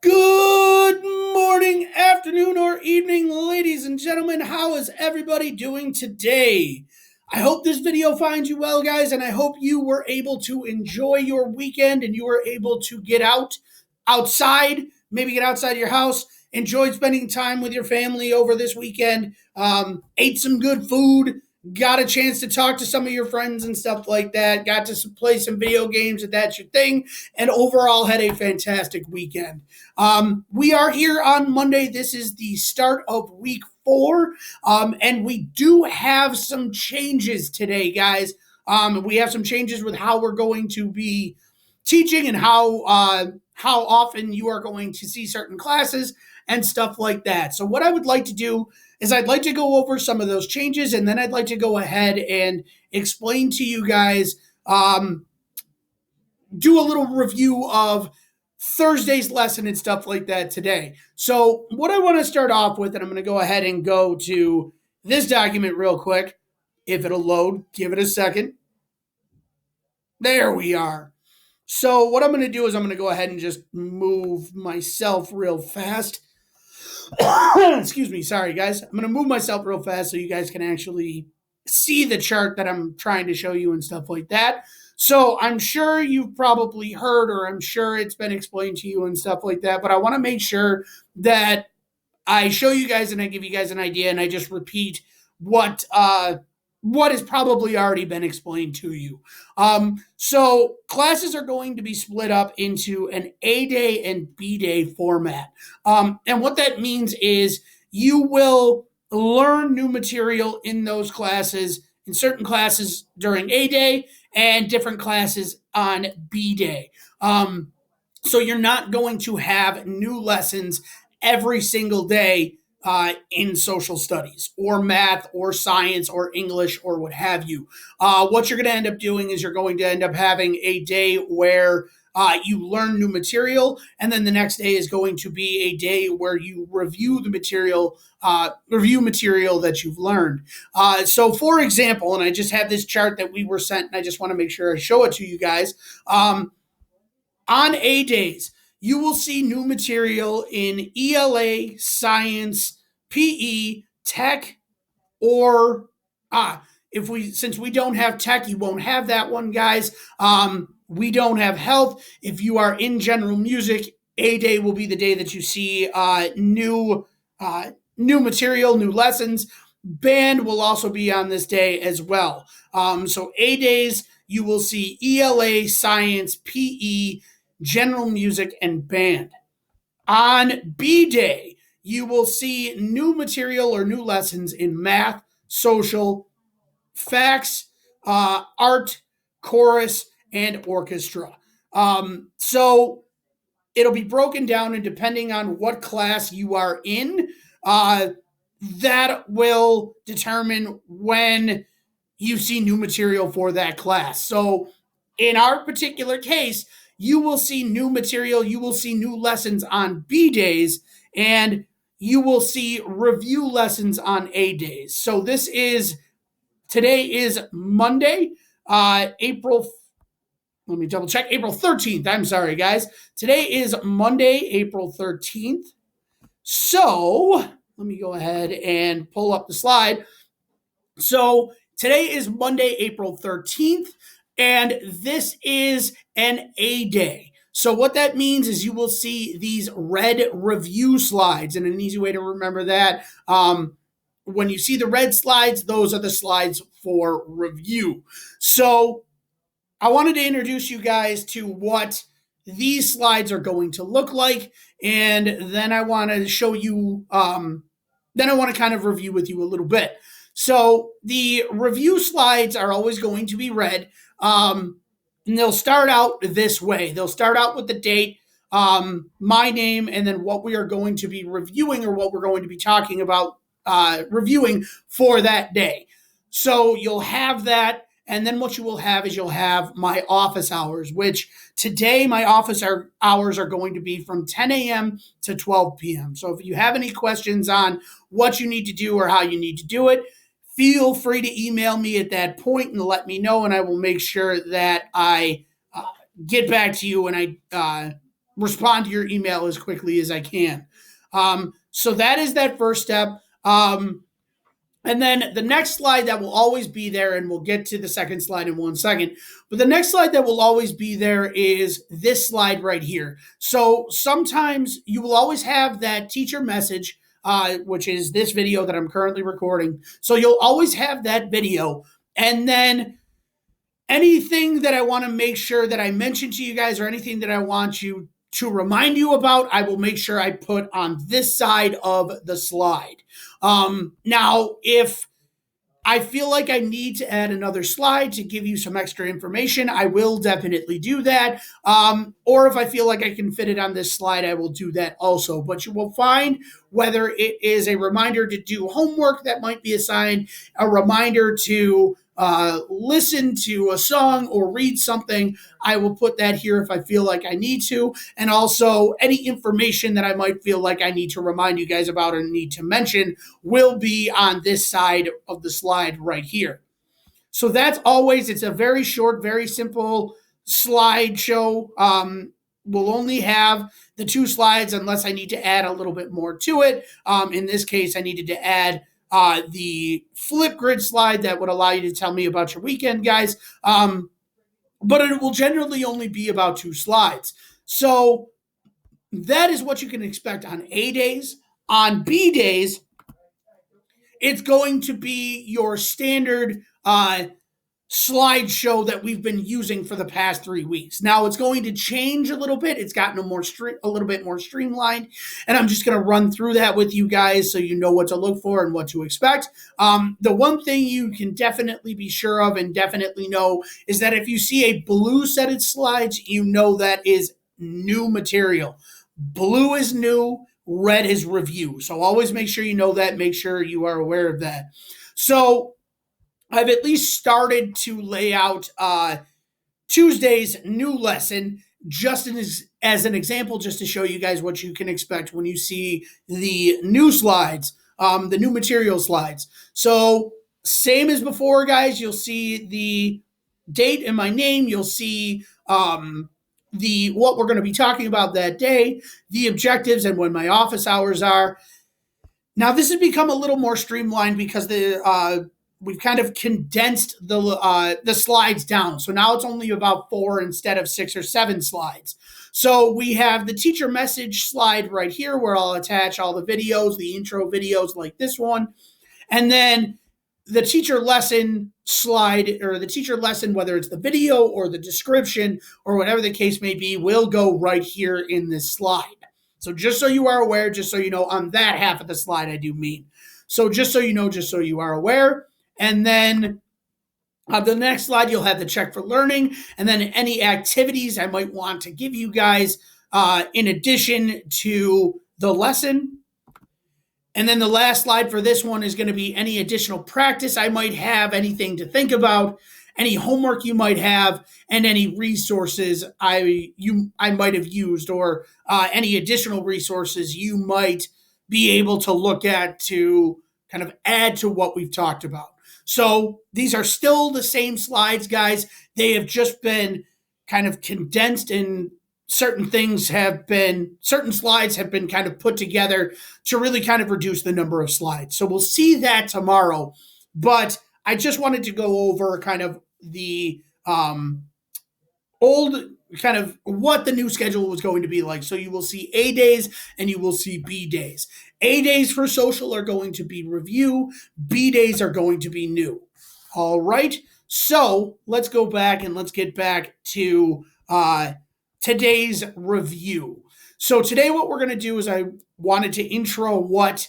Good morning, afternoon, or evening, ladies and gentlemen. How is everybody doing today? I hope this video finds you well, guys, and I hope you were able to enjoy your weekend and you were able to get outside, maybe get outside your house, enjoyed spending time with your family over this weekend, ate some good food, got a chance to talk to some of your friends and stuff like that, got to play some video games if that's your thing, and overall had a fantastic weekend. We are here on Monday. This is the start of week 4, and we do have some changes today, guys. We have some changes with how we're going to be teaching and how often you are going to see certain classes and stuff like that. So what I would like to do is I'd like to go over some of those changes, and then I'd like to go ahead and explain to you guys, do a little review of Thursday's lesson and stuff like that today. So what I want to start off with, and I'm going to go ahead and go to this document real quick. If it'll load, give it a second. There we are. So what I'm going to do is I'm going to go ahead and just move myself real fast. Excuse me. Sorry, guys. I'm going to move myself real fast so you guys can actually see the chart that I'm trying to show you and stuff like that. So I'm sure you've probably heard, or I'm sure it's been explained to you and stuff like that, but I want to make sure that I show you guys and I give you guys an idea, and I just repeat what has probably already been explained to you. So classes are going to be split up into an A day and B day format. And what that means is you will learn new material in those classes, in certain classes during A day and different classes on B day. So you're not going to have new lessons every single day in social studies or math or science or English or what have you. What you're going to end up doing is you're going to end up having a day where you learn new material, and then the next day is going to be a day where you review the material, that you've learned. So, for example, and I just have this chart that we were sent, and I just want to make sure I show it to you guys. On A days, you will see new material in ELA, science, PE, tech, or since we don't have tech, you won't have that one, guys. We don't have health. If you are in general music, A day will be the day that you see new material, new lessons. Band will also be on this day as well. So A days, you will see ELA, science, PE, general music, and band. On B day, you will see new material or new lessons in math, social, facts, art, chorus, and orchestra. So it'll be broken down, and depending on what class you are in, that will determine when you see new material for that class. So in our particular case, you will see new material, you will see new lessons on B days, and you will see review lessons on A days. So today is Monday, April 13th. I'm sorry, guys. Today is Monday, April 13th. So let me go ahead and pull up the slide. So today is Monday, April 13th, and this is an A day. So what that means is you will see these red review slides, and an easy way to remember that, when you see the red slides, those are the slides for review. So I wanted to introduce you guys to what these slides are going to look like, and then I want to show you, then I want to kind of review with you a little bit. So the review slides are always going to be red, and they'll start out this way. They'll start out with the date, my name, and then what we are going to be reviewing, or what we're going to be talking about reviewing for that day. So you'll have that, and then what you will have is you'll have my office hours, which today my office hours are going to be from 10 a.m. to 12 p.m. So if you have any questions on what you need to do or how you need to do it, feel free to email me at that point and let me know, and I will make sure that I get back to you and I respond to your email as quickly as I can. So that is that first step. And then the next slide that will always be there, and we'll get to the second slide in 1 second, but the next slide that will always be there is this slide right here. So sometimes you will always have that teacher message, which is this video that I'm currently recording. So you'll always have that video. And then anything that I want to make sure that I mention to you guys, or anything that I want you to remind you about, I will make sure I put on this side of the slide. Now, if I feel like I need to add another slide to give you some extra information, I will definitely do that. Or if I feel like I can fit it on this slide, I will do that also. But you will find, whether it is a reminder to do homework that might be assigned, a reminder to listen to a song or read something, I will put that here if I feel like I need to. And also any information that I might feel like I need to remind you guys about or need to mention will be on this side of the slide right here. So that's always, it's a very short, very simple slideshow. We'll only have the 2 slides unless I need to add a little bit more to it. In this case, I needed to add the Flipgrid slide that would allow you to tell me about your weekend, guys. But it will generally only be about 2 slides. So that is what you can expect on A days. On B days, it's going to be your standard slideshow that we've been using for the past 3 weeks. Now it's going to change a little bit. It's gotten a little bit more streamlined, and I'm just going to run through that with you guys so you know what to look for and what to expect. The one thing you can definitely be sure of and definitely know is that if you see a blue set of slides, you know that is new material. Blue is new, red is review. So always make sure you know that. Make sure you are aware of that. So I've at least started to lay out Tuesday's new lesson, just as an example, just to show you guys what you can expect when you see the new slides, the new material slides. So same as before, guys, you'll see the date and my name. You'll see what we're going to be talking about that day, the objectives, and when my office hours are. Now, this has become a little more streamlined because we've kind of condensed the slides down. So now it's only about 4 instead of 6 or 7 slides. So we have the teacher message slide right here where I'll attach all the videos, the intro videos like this one. And then the teacher lesson slide, or the teacher lesson, whether it's the video or the description or whatever the case may be, will go right here in this slide. So just so you are aware, just so you know, on that half of the slide I do mean. So just so you know, just so you are aware. And then on the next slide, you'll have the check for learning, and then any activities I might want to give you guys in addition to the lesson. And then the last slide for this one is going to be any additional practice I might have, anything to think about, any homework you might have, and any resources I might have used, or any additional resources you might be able to look at to kind of add to what we've talked about. So these are still the same slides, guys. They have just been kind of condensed, and certain slides have been kind of put together to really kind of reduce the number of slides. So we'll see that tomorrow. But I just wanted to go over kind of the old, kind of what the new schedule was going to be like. So you will see A days and you will see B days. A days for social are going to be review. B days are going to be new. All right. So let's go back and let's get back to today's review. So today what we're going to do is I wanted to intro what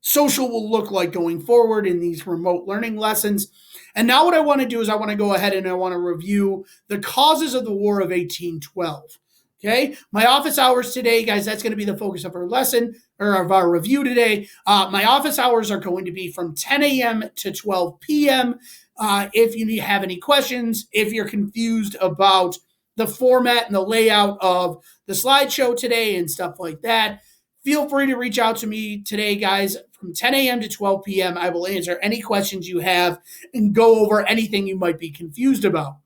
social will look like going forward in these remote learning lessons. And now what I want to do is I want to go ahead and I want to review the causes of the War of 1812. Okay, my office hours today, guys, that's going to be the focus of our lesson, or of our review today. My office hours are going to be from 10 a.m. to 12 p.m. If you have any questions, if you're confused about the format and the layout of the slideshow today and stuff like that, feel free to reach out to me today, guys. From 10 a.m. to 12 p.m., I will answer any questions you have and go over anything you might be confused about.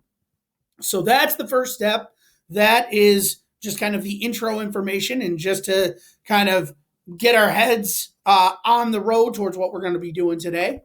So that's the first step. That is just kind of the intro information and just to kind of get our heads on the road towards what we're going to be doing today.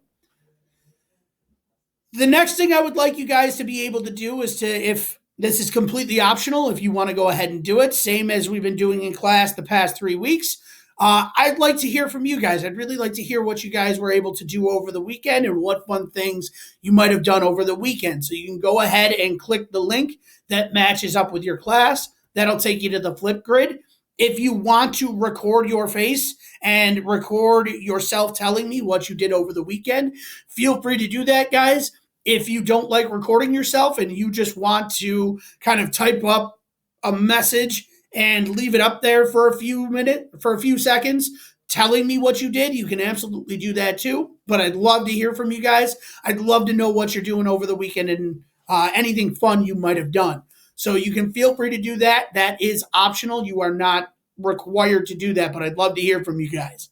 The next thing I would like you guys to be able to do is to, if this is completely optional, if you want to go ahead and do it, same as we've been doing in class the past 3 weeks. I'd like to hear from you guys. I'd really like to hear what you guys were able to do over the weekend and what fun things you might have done over the weekend. So you can go ahead and click the link that matches up with your class. That'll take you to the Flipgrid. If you want to record your face and record yourself telling me what you did over the weekend, feel free to do that, guys. If you don't like recording yourself and you just want to kind of type up a message and leave it up there for a few seconds, telling me what you did, you can absolutely do that too. But I'd love to hear from you guys. I'd love to know what you're doing over the weekend and anything fun you might have done. So you can feel free to do that. That is optional. You are not required to do that, but I'd love to hear from you guys.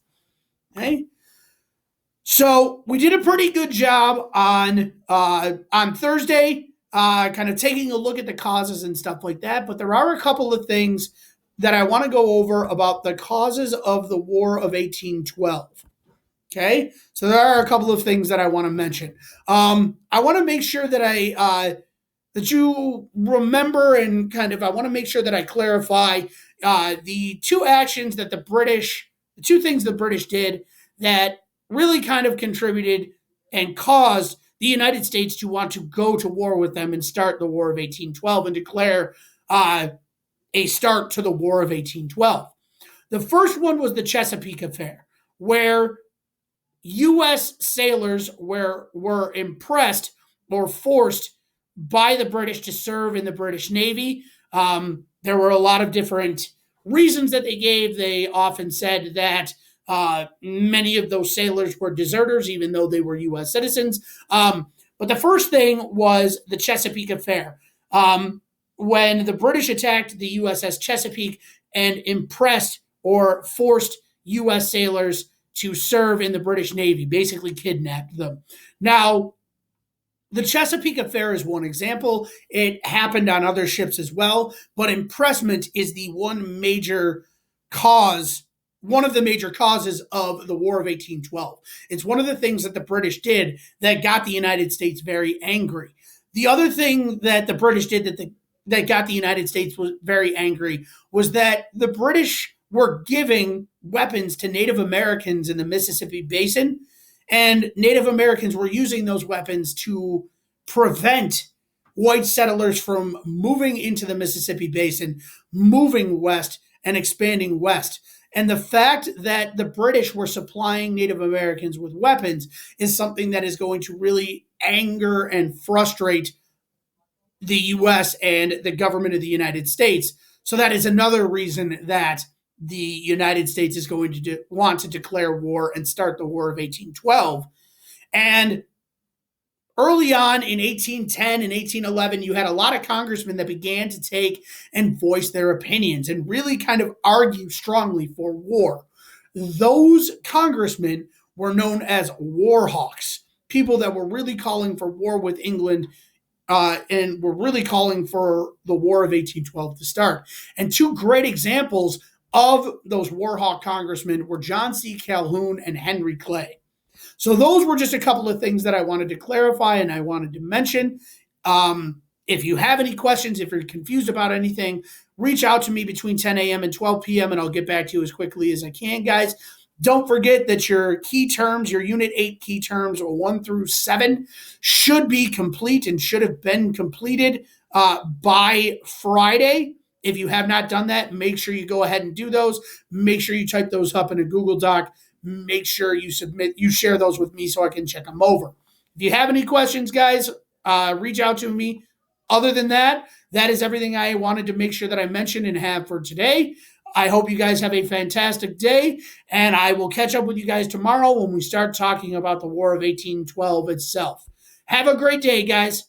Okay. So we did a pretty good job on Thursday, kind of taking a look at the causes and stuff like that. But there are a couple of things that I want to go over about the causes of the War of 1812. Okay, so there are a couple of things that I want to mention. I want to make sure that that you remember and kind of I want to make sure that I clarify the two actions that the two things the British did that really kind of contributed and caused the United States to want to go to war with them and start the War of 1812 and declare a start to the War of 1812. The first one was the Chesapeake Affair, where U.S. sailors were impressed or forced by the British to serve in the British Navy. There were a lot of different reasons that they gave. They often said that many of those sailors were deserters, even though they were U.S. citizens. But the first thing was the Chesapeake Affair. When the British attacked the USS Chesapeake and impressed or forced U.S. sailors to serve in the British Navy, basically kidnapped them. Now, the Chesapeake Affair is one example. It happened on other ships as well, but impressment is the one of the major causes of the War of 1812. It's one of the things that the British did that got the United States very angry. The other thing that the British did that got the United States was very angry was that the British were giving weapons to Native Americans in the Mississippi Basin, and Native Americans were using those weapons to prevent white settlers from moving into the Mississippi Basin, moving west and expanding west. And the fact that the British were supplying Native Americans with weapons is something that is going to really anger and frustrate the U.S. and the government of the United States. So that is another reason that the United States is going to want to declare war and start the War of 1812. And early on in 1810 and 1811, you had a lot of congressmen that began to take and voice their opinions and really kind of argue strongly for war. Those congressmen were known as war hawks, people that were really calling for war with England and were really calling for the War of 1812 to start. And two great examples of those war hawk congressmen were John C. Calhoun and Henry Clay. So those were just a couple of things that I wanted to clarify and I wanted to mention. If you have any questions, if you're confused about anything, reach out to me between 10 a.m. and 12 p.m. and I'll get back to you as quickly as I can, guys. Don't forget that your key terms, your Unit 8 key terms, or 1 through 7, should be complete and should have been completed by Friday. If you have not done that, make sure you go ahead and do those. Make sure you type those up in a Google Doc. Make sure you share those with me so I can check them over. If you have any questions, guys, reach out to me. Other than that, that is everything I wanted to make sure that I mentioned and have for today. I hope you guys have a fantastic day, and I will catch up with you guys tomorrow when we start talking about the War of 1812 itself. Have a great day, guys.